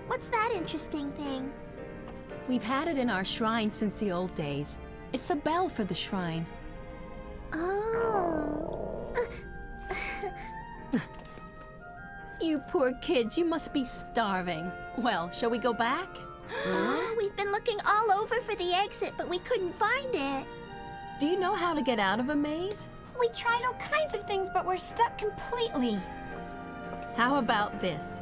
What's that interesting thing? We've had it in our shrine since the old days. It's a bell for the shrine. Oh. You poor kids, you must be starving. Well, shall we go back? We've been looking all over for the exit, but we couldn't find it. Do you know how to get out of a maze? We tried all kinds of things, but we're stuck completely. How about this?